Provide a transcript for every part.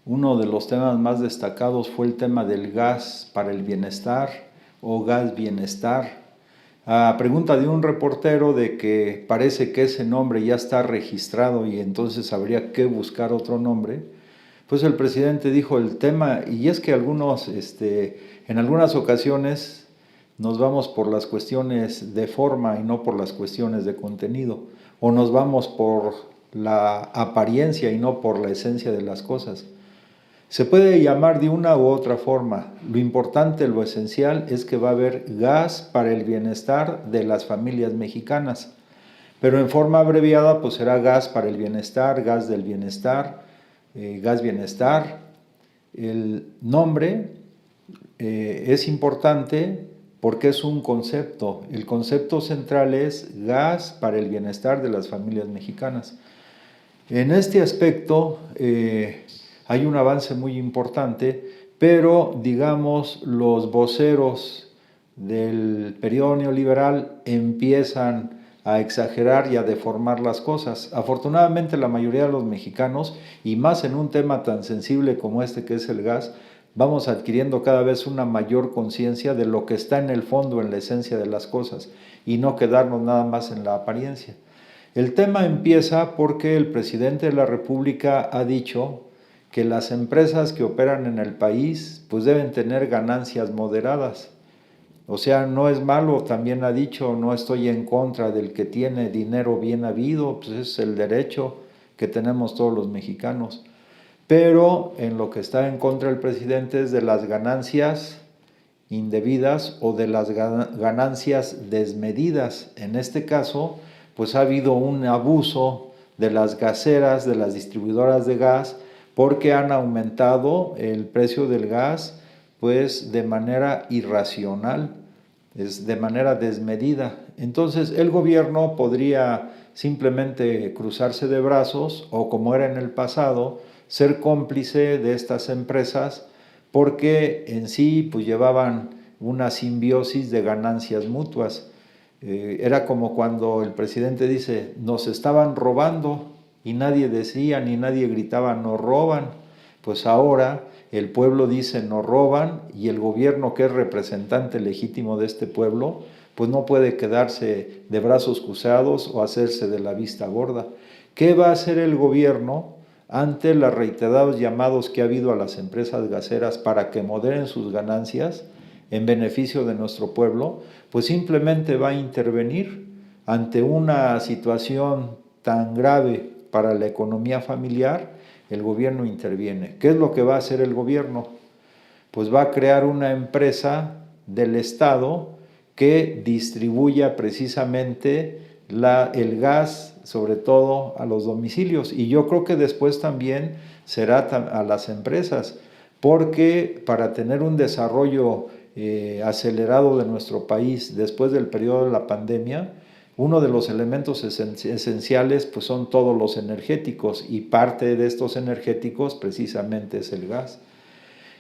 Uno de los temas más destacados fue el tema del gas para el bienestar o gas bienestar. A pregunta de un reportero de que parece que ese nombre ya está registrado y entonces habría que buscar otro nombre, pues el presidente dijo el tema, y es que en algunas ocasiones nos vamos por las cuestiones de forma y no por las cuestiones de contenido, o nos vamos por la apariencia y no por la esencia de las cosas. Se puede llamar de una u otra forma. Lo importante, lo esencial es que va a haber gas para el bienestar de las familias mexicanas. Pero en forma abreviada, pues será gas para el bienestar, gas del bienestar, gas bienestar. El nombre es importante porque es un concepto. El concepto central es gas para el bienestar de las familias mexicanas. En este aspecto hay un avance muy importante, pero digamos los voceros del periodo neoliberal empiezan a exagerar y a deformar las cosas. Afortunadamente la mayoría de los mexicanos, y más en un tema tan sensible como este que es el gas, vamos adquiriendo cada vez una mayor conciencia de lo que está en el fondo, en la esencia de las cosas, y no quedarnos nada más en la apariencia. El tema empieza porque el presidente de la República ha dicho que las empresas que operan en el país pues deben tener ganancias moderadas. O sea, no es malo, también ha dicho, no estoy en contra del que tiene dinero bien habido, pues es el derecho que tenemos todos los mexicanos. Pero en lo que está en contra el presidente es de las ganancias indebidas o de las ganancias desmedidas. En este caso, pues ha habido un abuso de las gaseras, de las distribuidoras de gas, porque han aumentado el precio del gas pues de manera irracional, es de manera desmedida. Entonces el gobierno podría simplemente cruzarse de brazos o, como era en el pasado, ser cómplice de estas empresas porque en sí pues llevaban una simbiosis de ganancias mutuas. Era como cuando el presidente dice, nos estaban robando, y nadie decía ni nadie gritaba, nos roban. Pues ahora el pueblo dice, nos roban, y el gobierno, que es representante legítimo de este pueblo, pues no puede quedarse de brazos cruzados o hacerse de la vista gorda. ¿Qué va a hacer el gobierno ante los reiterados llamados que ha habido a las empresas gaseras para que moderen sus ganancias en beneficio de nuestro pueblo? Pues simplemente va a intervenir ante una situación tan grave para la economía familiar. El gobierno interviene. ¿Qué es lo que va a hacer el gobierno? Pues va a crear una empresa del Estado que distribuya precisamente el gas, sobre todo a los domicilios. Y yo creo que después también será a las empresas, porque para tener un desarrollo acelerado de nuestro país después del periodo de la pandemia, uno de los elementos esenciales pues son todos los energéticos, y parte de estos energéticos precisamente es el gas.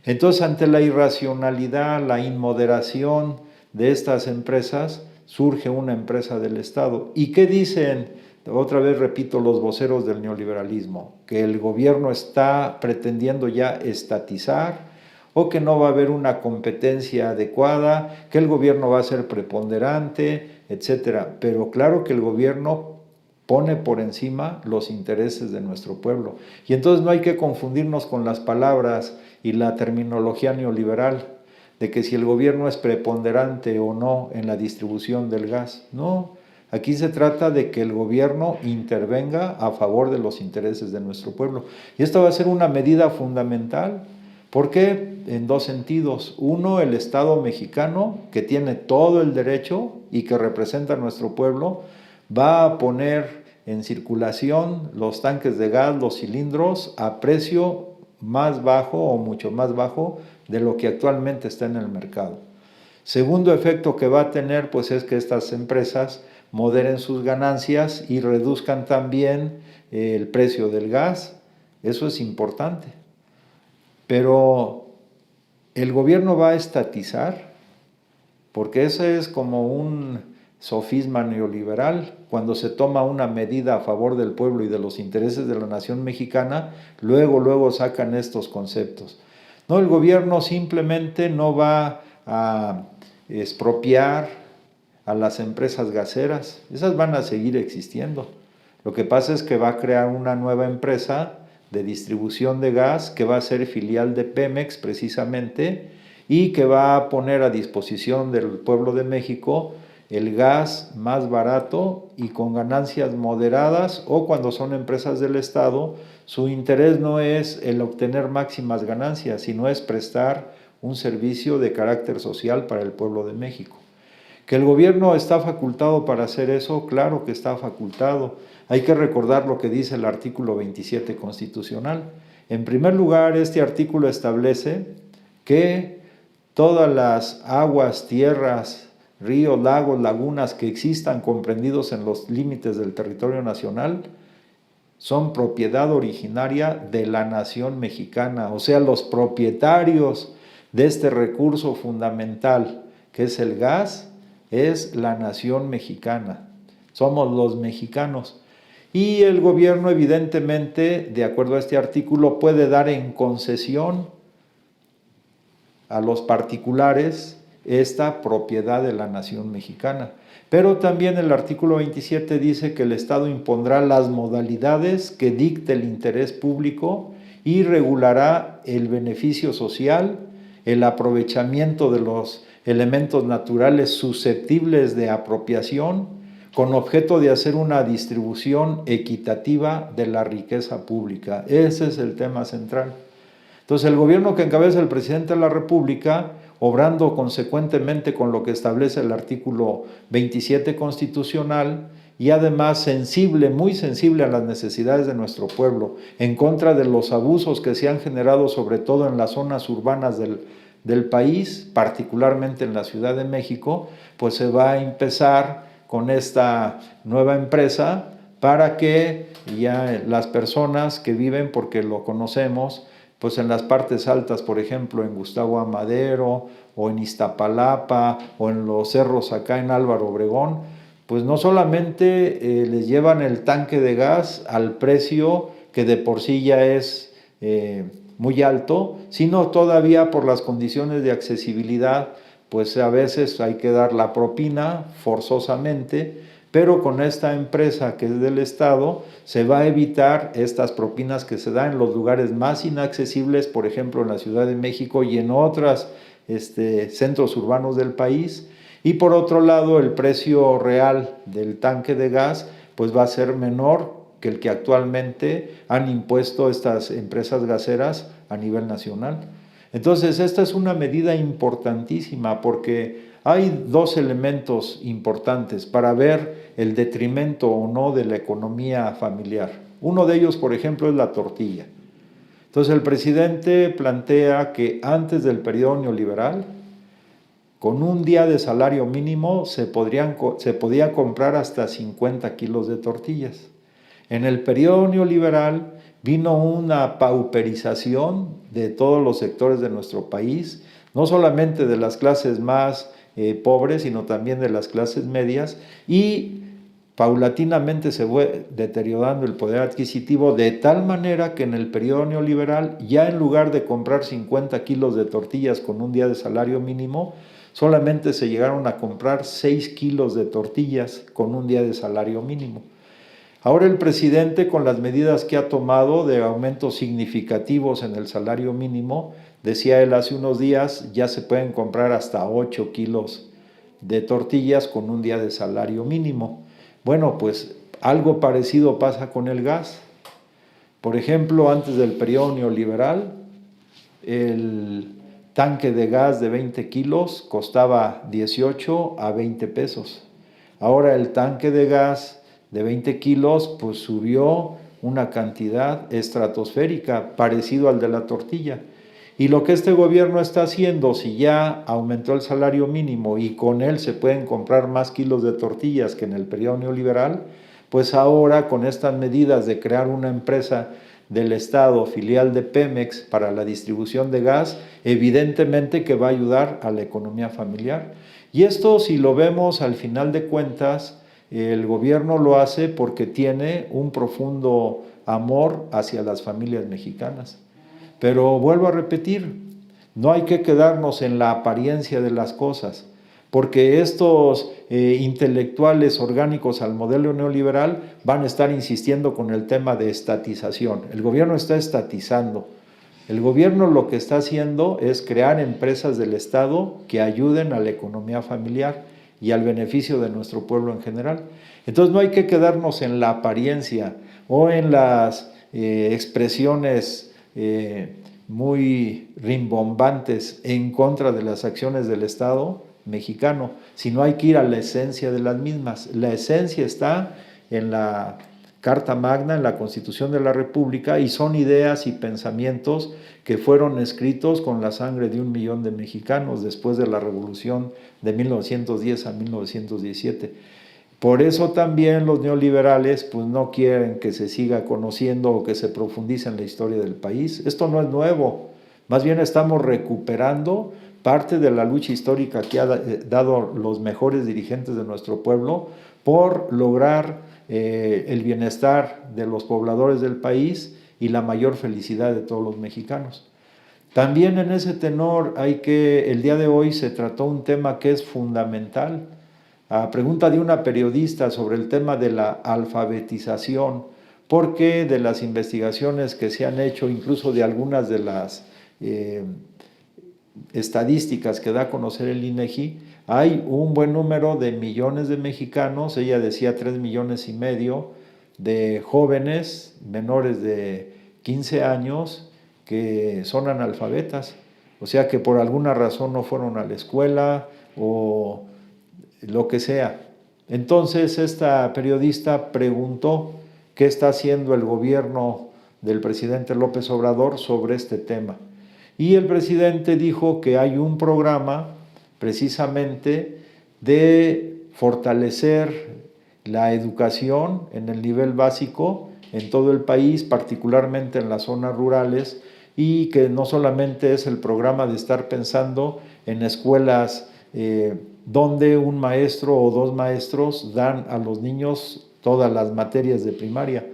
Entonces, ante la irracionalidad, la inmoderación de estas empresas, surge una empresa del Estado. ¿Y qué dicen? Otra vez repito, los voceros del neoliberalismo, que el gobierno está pretendiendo ya estatizar, o que no va a haber una competencia adecuada, que el gobierno va a ser preponderante, etcétera. Pero claro que el gobierno pone por encima los intereses de nuestro pueblo. Y entonces no hay que confundirnos con las palabras y la terminología neoliberal de que si el gobierno es preponderante o no en la distribución del gas. No, aquí se trata de que el gobierno intervenga a favor de los intereses de nuestro pueblo. Y esta va a ser una medida fundamental. ¿Por qué? En dos sentidos. Uno, el Estado mexicano, que tiene todo el derecho y que representa a nuestro pueblo, va a poner en circulación los tanques de gas, los cilindros, a precio más bajo o mucho más bajo de lo que actualmente está en el mercado. Segundo efecto que va a tener pues es que estas empresas moderen sus ganancias y reduzcan también el precio del gas. Eso es importante. Pero el gobierno va a estatizar, porque ese es como un sofisma neoliberal. Cuando se toma una medida a favor del pueblo y de los intereses de la nación mexicana, luego sacan estos conceptos. No, el gobierno simplemente no va a expropiar a las empresas gaseras, esas van a seguir existiendo. Lo que pasa es que va a crear una nueva empresa de distribución de gas que va a ser filial de Pemex precisamente y que va a poner a disposición del pueblo de México el gas más barato y con ganancias moderadas, o cuando son empresas del Estado, su interés no es el obtener máximas ganancias, sino es prestar un servicio de carácter social para el pueblo de México. ¿Que el gobierno está facultado para hacer eso? Claro que está facultado. Hay que recordar lo que dice el artículo 27 constitucional. En primer lugar, este artículo establece que todas las aguas, tierras, ríos, lagos, lagunas que existan comprendidos en los límites del territorio nacional son propiedad originaria de la nación mexicana, o sea, los propietarios de este recurso fundamental que es el gas, es la nación mexicana, somos los mexicanos. Y el gobierno evidentemente, de acuerdo a este artículo, puede dar en concesión a los particulares esta propiedad de la nación mexicana. Pero también el artículo 27 dice que el Estado impondrá las modalidades que dicte el interés público y regulará el beneficio social, el aprovechamiento de los elementos naturales susceptibles de apropiación, con objeto de hacer una distribución equitativa de la riqueza pública. Ese es el tema central. Entonces, el gobierno que encabeza el presidente de la República, obrando consecuentemente con lo que establece el artículo 27 constitucional, y además sensible, muy sensible a las necesidades de nuestro pueblo, en contra de los abusos que se han generado sobre todo en las zonas urbanas del país, particularmente en la Ciudad de México, pues se va a empezar con esta nueva empresa para que ya las personas que viven, porque lo conocemos, pues en las partes altas, por ejemplo, en Gustavo Amadero, o en Iztapalapa, o en los cerros acá en Álvaro Obregón, pues no solamente les llevan el tanque de gas al precio que de por sí ya es muy alto, sino todavía por las condiciones de accesibilidad, pues a veces hay que dar la propina forzosamente, pero con esta empresa que es del Estado se va a evitar estas propinas que se dan en los lugares más inaccesibles, por ejemplo en la Ciudad de México y en otros centros urbanos del país. Y por otro lado, el precio real del tanque de gas pues va a ser menor que el que actualmente han impuesto estas empresas gaseras a nivel nacional. Entonces, esta es una medida importantísima porque hay dos elementos importantes para ver el detrimento o no de la economía familiar. Uno de ellos, por ejemplo, es la tortilla. Entonces, el presidente plantea que antes del periodo neoliberal, con un día de salario mínimo se podía comprar hasta 50 kilos de tortillas. En el periodo neoliberal vino una pauperización de todos los sectores de nuestro país, no solamente de las clases más pobres, sino también de las clases medias, y paulatinamente se fue deteriorando el poder adquisitivo de tal manera que en el periodo neoliberal, ya en lugar de comprar 50 kilos de tortillas con un día de salario mínimo, solamente se llegaron a comprar 6 kilos de tortillas con un día de salario mínimo. Ahora el presidente, con las medidas que ha tomado de aumentos significativos en el salario mínimo, decía él hace unos días, ya se pueden comprar hasta 8 kilos de tortillas con un día de salario mínimo. Bueno, pues algo parecido pasa con el gas. Por ejemplo, antes del periodo neoliberal, el tanque de gas de 20 kilos costaba 18 a 20 pesos. Ahora el tanque de gas de 20 kilos pues subió una cantidad estratosférica, parecido al de la tortilla. Y lo que este gobierno está haciendo, si ya aumentó el salario mínimo y con él se pueden comprar más kilos de tortillas que en el periodo neoliberal, pues ahora con estas medidas de crear una empresa del Estado, filial de Pemex, para la distribución de gas, evidentemente que va a ayudar a la economía familiar. Y esto, si lo vemos al final de cuentas, el gobierno lo hace porque tiene un profundo amor hacia las familias mexicanas. Pero vuelvo a repetir, no hay que quedarnos en la apariencia de las cosas, porque estos intelectuales orgánicos al modelo neoliberal van a estar insistiendo con el tema de estatización. El gobierno está estatizando. El gobierno lo que está haciendo es crear empresas del Estado que ayuden a la economía familiar y al beneficio de nuestro pueblo en general. Entonces no hay que quedarnos en la apariencia o en las expresiones muy rimbombantes en contra de las acciones del Estado mexicano, sino hay que ir a la esencia de las mismas. La esencia está en la Carta Magna, en la Constitución de la República, y son ideas y pensamientos que fueron escritos con la sangre de 1 millón de mexicanos después de la Revolución de 1910 a 1917. Por eso también los neoliberales pues no quieren que se siga conociendo o que se profundice en la historia del país. Esto no es nuevo, más bien estamos recuperando parte de la lucha histórica que han dado los mejores dirigentes de nuestro pueblo por lograr el bienestar de los pobladores del país y la mayor felicidad de todos los mexicanos. También en ese tenor el día de hoy se trató un tema que es fundamental. A pregunta de una periodista sobre el tema de la alfabetización, porque de las investigaciones que se han hecho, incluso de algunas de las estadísticas que da a conocer el INEGI, hay un buen número de millones de mexicanos, ella decía 3,5 millones, de jóvenes menores de 15 años que son analfabetas, o sea que por alguna razón no fueron a la escuela o lo que sea. Entonces esta periodista preguntó qué está haciendo el gobierno del presidente López Obrador sobre este tema. Y el presidente dijo que hay un programa precisamente de fortalecer la educación en el nivel básico en todo el país, particularmente en las zonas rurales, y que no solamente es el programa de estar pensando en escuelas donde un maestro o 2 maestros dan a los niños todas las materias de primaria,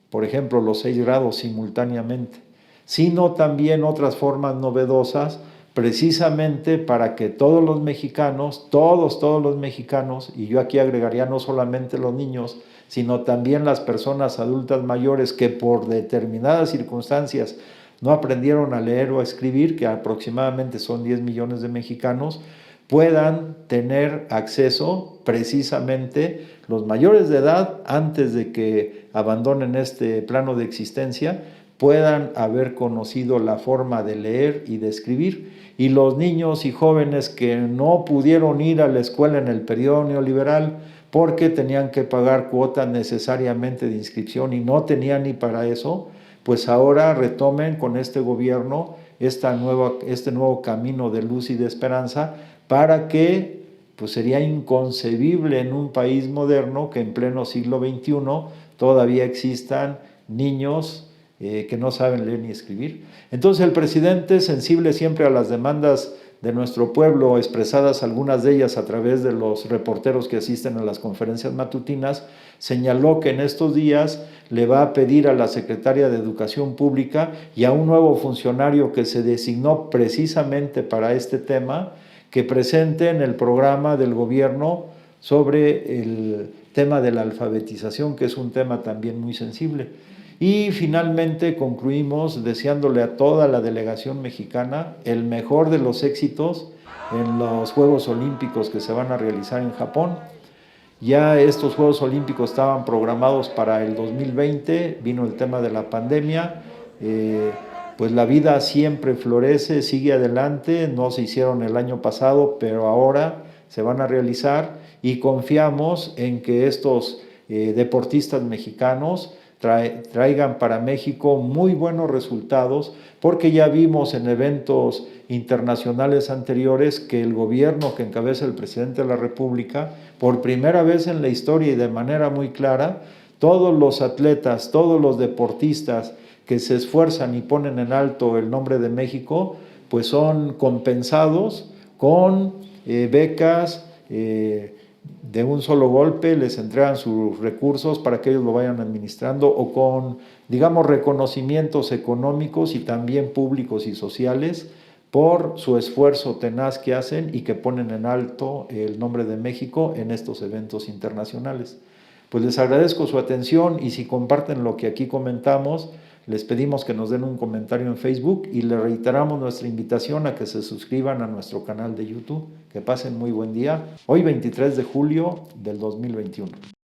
por ejemplo, los 6 grados simultáneamente, sino también otras formas novedosas, precisamente para que todos los mexicanos, todos los mexicanos, y yo aquí agregaría no solamente los niños, sino también las personas adultas mayores que por determinadas circunstancias no aprendieron a leer o a escribir, que aproximadamente son 10 millones de mexicanos, puedan tener acceso precisamente los mayores de edad, antes de que abandonen este plano de existencia, puedan haber conocido la forma de leer y de escribir. Y los niños y jóvenes que no pudieron ir a la escuela en el periodo neoliberal porque tenían que pagar cuotas necesariamente de inscripción y no tenían ni para eso, pues ahora retomen con este gobierno este nuevo camino de luz y de esperanza, para que pues sería inconcebible en un país moderno que en pleno siglo XXI todavía existan niños que no saben leer ni escribir. Entonces el presidente, sensible siempre a las demandas de nuestro pueblo, expresadas algunas de ellas a través de los reporteros que asisten a las conferencias matutinas, señaló que en estos días le va a pedir a la secretaria de Educación Pública y a un nuevo funcionario que se designó precisamente para este tema, que presenten el programa del gobierno sobre el tema de la alfabetización, que es un tema también muy sensible. Y finalmente concluimos deseándole a toda la delegación mexicana el mejor de los éxitos en los Juegos Olímpicos que se van a realizar en Japón. Ya estos Juegos Olímpicos estaban programados para el 2020, vino el tema de la pandemia, pues la vida siempre florece, sigue adelante, no se hicieron el año pasado, pero ahora se van a realizar y confiamos en que estos deportistas mexicanos traigan para México muy buenos resultados, porque ya vimos en eventos internacionales anteriores que el gobierno que encabeza el presidente de la República, por primera vez en la historia y de manera muy clara, todos los atletas, todos los deportistas que se esfuerzan y ponen en alto el nombre de México, pues son compensados con becas, de un solo golpe les entregan sus recursos para que ellos lo vayan administrando, o con, digamos, reconocimientos económicos y también públicos y sociales por su esfuerzo tenaz que hacen y que ponen en alto el nombre de México en estos eventos internacionales. Pues les agradezco su atención, y si comparten lo que aquí comentamos, les pedimos que nos den un comentario en Facebook y les reiteramos nuestra invitación a que se suscriban a nuestro canal de YouTube. Que pasen muy buen día. Hoy 23 de julio del 2021.